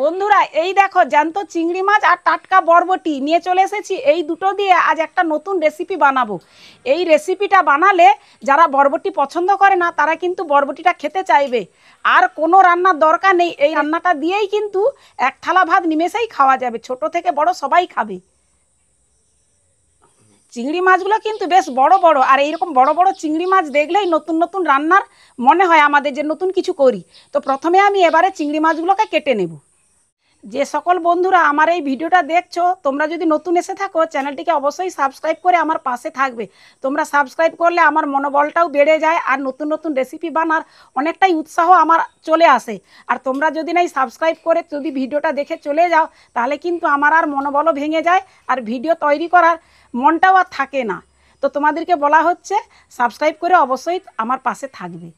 বন্ধুরা এই দেখো জ্যান্ত চিংড়ি মাছ আর টাটকা বরবটি নিয়ে চলে এসেছি। এই দুটো দিয়ে আজ একটা নতুন রেসিপি বানাবো। এই রেসিপিটা বানালে যারা বরবটি পছন্দ করে না তারা কিন্তু বরবটিটা খেতে চাইবে। আর কোনো রান্নার দরকার নেই, এই রান্নাটা দিয়েই কিন্তু এক থালা ভাত নিমেষেই খাওয়া যাবে, ছোট থেকে বড় সবাই খাবে। চিংড়ি মাছগুলো কিন্তু বেশ বড় বড়, আর এইরকম বড় বড় চিংড়ি মাছ দেখলেই নতুন নতুন রান্নার মনে হয় আমাদের যে নতুন কিছু করি। তো প্রথমে আমি এবারে চিংড়ি মাছগুলোকে কেটে নেব। যে সকল বন্ধুরা আমার এই ভিডিওটা দেখছো, তোমরা যদি নতুন এসে থাকো চ্যানেলটিকে অবশ্যই সাবস্ক্রাইব করে আমার পাশে থাকবে। তোমরা সাবস্ক্রাইব করলে আমার মনোবলটাও বেড়ে যায়, আর নতুন নতুন রেসিপি বানার অনেকটাই উৎসাহ আমার চলে আসে। আর তোমরা যদি নাই সাবস্ক্রাইব করে যদি ভিডিওটা দেখে চলে যাও, তাহলে কিন্তু আমার আর মনোবলও ভেঙে যায়, আর ভিডিও তৈরি করার মনটাও আর থাকে না। তো তোমাদেরকে বলা হচ্ছে সাবস্ক্রাইব করে অবশ্যই আমার পাশে থাকবে।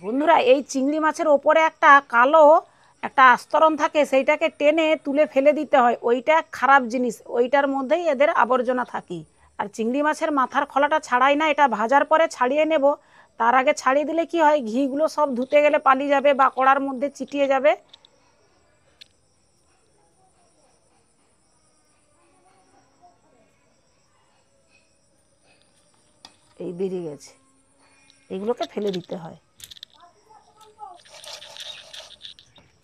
বন্ধুরা এই চিংড়ি মাছের ওপরে একটা কালো একটা আস্তরণ থাকে, সেইটাকে টেনে তুলে ফেলে দিতে হয়। ওইটা খারাপ জিনিস, ওইটার মধ্যেই এদের আবর্জনা থাকে। আর চিংড়ি মাছের মাথার খোলাটা ছাড়াই না, এটা ভাজার পরে ছাড়িয়ে নেব। তার আগে ছাড়িয়ে দিলে কি হয়, ঘিগুলো সব ধুতে গেলে পালিয়ে যাবে বা কড়ার মধ্যে চিটিয়ে যাবে। এই বেরিয়ে গেছে, এগুলোকে ফেলে দিতে হয়।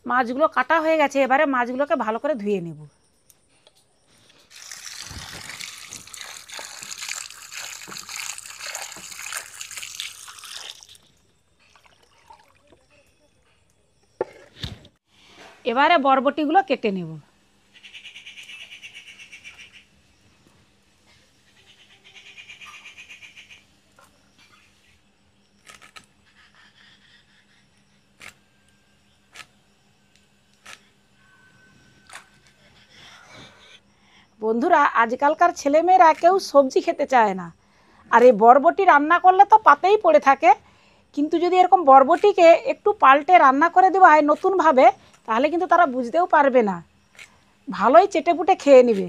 মাছগুলো কাটা হয়ে গেছে, এবারে মাছগুলোকে ভালো করে ধুয়ে নেব। এবারে বরবটিগুলো কেটে নেব। বন্ধুরা আজকালকার ছেলেমেয়েরা কেউ সবজি খেতে চায় না, আর এই বরবটি রান্না করলে তো পাতেই পড়ে থাকে। কিন্তু যদি এরকম বরবটিকে একটু পাল্টে রান্না করে দেওয়া হয় নতুনভাবে, তাহলে কিন্তু তারা বুঝতেও পারবে না, ভালোই চেটেপুটে খেয়ে নেবে।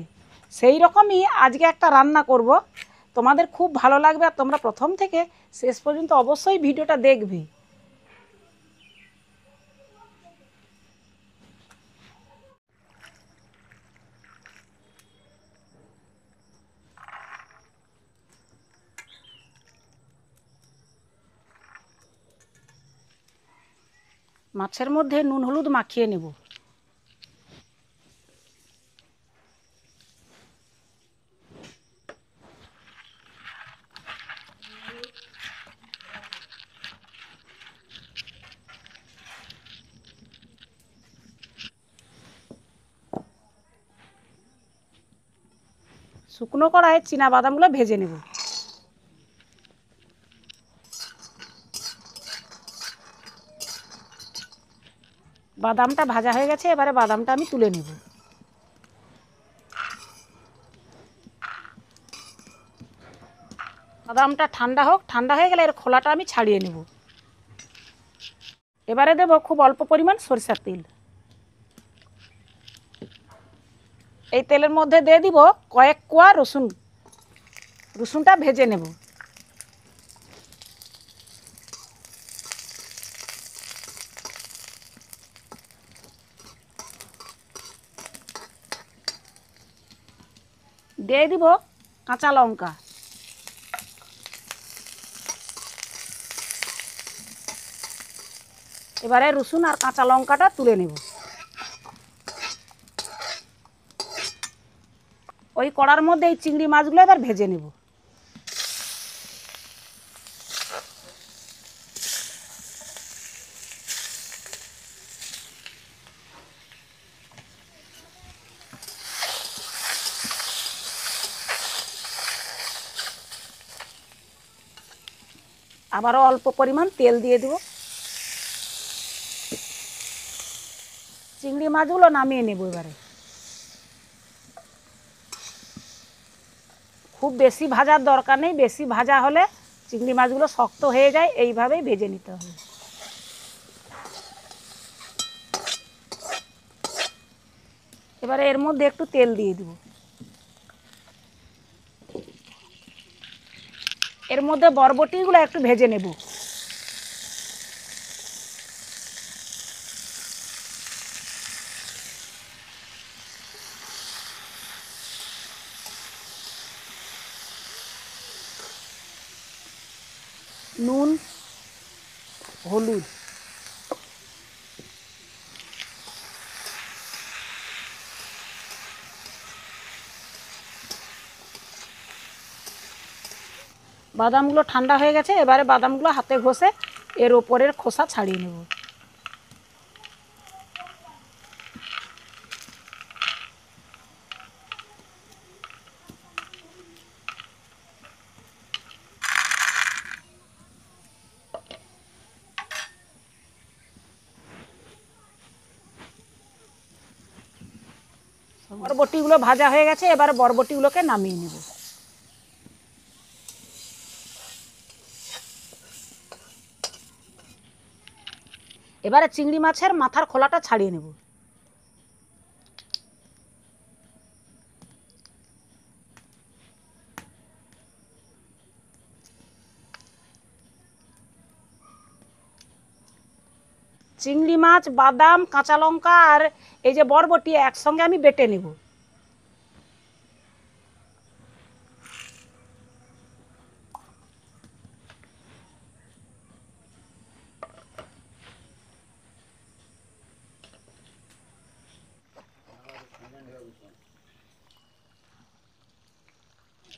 সেই রকমই আজকে একটা রান্না করব, তোমাদের খুব ভালো লাগবে, আর তোমরা প্রথম থেকে শেষ পর্যন্ত অবশ্যই ভিডিওটা দেখবে। মাছের মধ্যে নুন হলুদ মাখিয়ে নেব। শুকনো কড়াইয়ে চীনা বাদামগুলো ভেজে নেব। বাদামটা ভাজা হয়ে গেছে, এবারে বাদামটা আমি তুলে নেব। বাদামটা ঠান্ডা হোক, ঠান্ডা হয়ে গেলে এর খোলাটা আমি ছাড়িয়ে নেব। এবারে দেব খুব অল্প পরিমাণ সরিষার তেল। এই তেলের মধ্যে দিয়ে দিব কয়েক কোয়া রসুন। রসুনটা ভেজে নেব। দিয়ে দিব কাঁচা লঙ্কা। এবারে রসুন আর কাঁচা লঙ্কাটা তুলে নেব। ওই কড়ার মধ্যে এই চিংড়ি মাছগুলো এবার ভেজে নেব। আবারও অল্প পরিমাণ তেল দিয়ে দেব। চিংড়ি মাছগুলো নামিয়ে নেব এবারে। খুব বেশি ভাজার দরকার নেই, বেশি ভাজা হলে চিংড়ি মাছগুলো শক্ত হয়ে যায়, এইভাবেই ভেজে নিতে হবে। এবারে এর মধ্যে একটু তেল দিয়ে দেব। এর মধ্যে বরবটিগুলো একটু ভেজে নেব। নুন, হলুদ, বাদামগুলো ঠান্ডা হয়ে গেছে, এবারে বাদামগুলো হাতে ঘষে এর ওপরের খোসা ছাড়িয়ে নেব। বরবটিগুলো ভাজা হয়ে গেছে, এবারে বরবটিগুলোকে নামিয়ে নেব। এবারে চিংড়ি মাছের মাথার খোলাটা ছাড়িয়ে নেব। চিংড়ি মাছ, বাদাম, কাঁচা লঙ্কা আর এই যে বরবটি একসঙ্গে আমি বেটে নেব।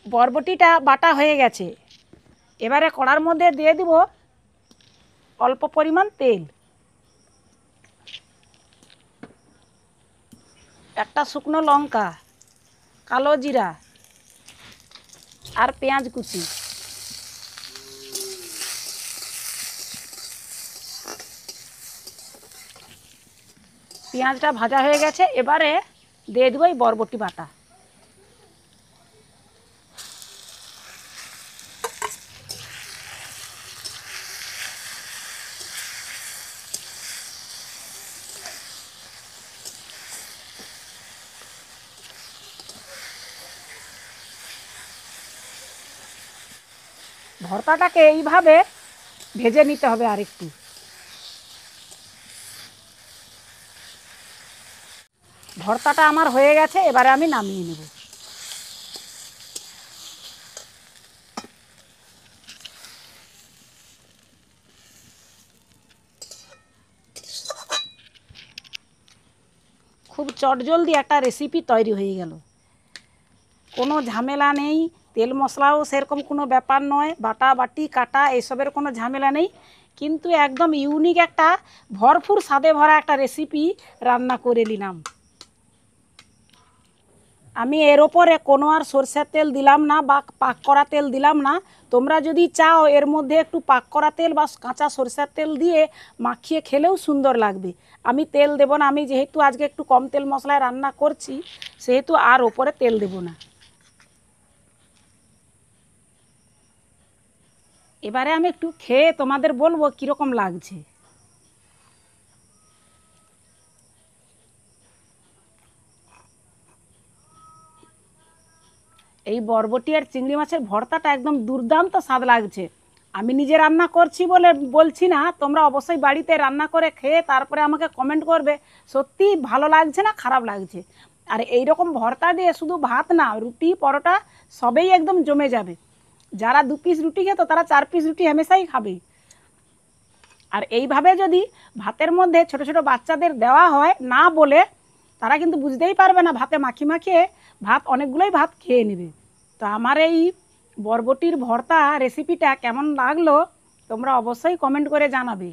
বরবটিটা বাটা হয়ে গেছে, এবারে কড়ার মধ্যে দিয়ে দিব অল্প পরিমাণ তেল, একটা শুকনো লঙ্কা, কালো জিরা আর পেঁয়াজ কুচি। পেঁয়াজটা ভাজা হয়ে গেছে, এবারে দিয়ে দেবো এই বরবটি বাটা। ভর্তাটাকে এইভাবে ভেজে নিতে হবে আরেকটু। ভর্তাটা আমার হয়ে গেছে, এবারে আমি নামিয়ে নেব। খুব চটজলদি একটা রেসিপি তৈরি হয়ে গেল, কোনো ঝামেলা নেই, তেল মশলাও সেরকম কোনো ব্যাপার নয়, বাটা বাটি কাটা এসবের কোনো ঝামেলা নেই, কিন্তু একদম ইউনিক একটা ভরপুর স্বাদে ভরা একটা রেসিপি রান্না করে নিলাম। আমি এর ওপরে কোনো আর সরষের তেল দিলাম না বা পাক করা তেল দিলাম না। তোমরা যদি চাও এর মধ্যে একটু পাক করা তেল বা কাঁচা সরষের তেল দিয়ে মাখিয়ে খেলেও সুন্দর লাগবে। আমি তেল দেব না, আমি যেহেতু আজকে একটু কম তেল মশলায় রান্না করছি সেহেতু আর ওপরে তেল দেব না। এবারে আমি একটু খেয়ে তোমাদের বলবো কীরকম লাগছে। এই বরবটি আর চিংড়ি মাছের ভর্তাটা একদম দুর্দান্ত স্বাদ লাগছে। আমি নিজে রান্না করছি বলে বলছি না, তোমরা অবশ্যই বাড়িতে রান্না করে খেয়ে তারপরে আমাকে কমেন্ট করবে সত্যি ভালো লাগছে না খারাপ লাগছে। আর এই রকম ভর্তা দিয়ে শুধু ভাত না, রুটি পরোটা সবেই একদম জমে যাবে। যারা 2 পিস রুটি খেত তারা 4 পিস রুটি হামেশাই খাবে। আর এইভাবে যদি ভাতের মধ্যে ছোট ছোট বাচ্চাদের দেওয়া হয় না বলে, তারা কিন্তু বুঝতেই পারবে না, ভাতে মাখিয়ে মাখিয়ে ভাত অনেকগুলোই ভাত খেয়ে নেবে। তো আমার এই বরবটির ভর্তা রেসিপিটা কেমন লাগলো তোমরা অবশ্যই কমেন্ট করে জানাবে,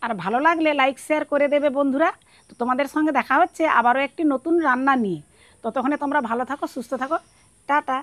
আর ভালো লাগলে লাইক শেয়ার করে দেবে বন্ধুরা। তো তোমাদের সঙ্গে দেখা হচ্ছে আবারও একটি নতুন রান্না নিয়ে। ততক্ষণে তোমরা ভালো থাকো, সুস্থ থাকো, টাটা।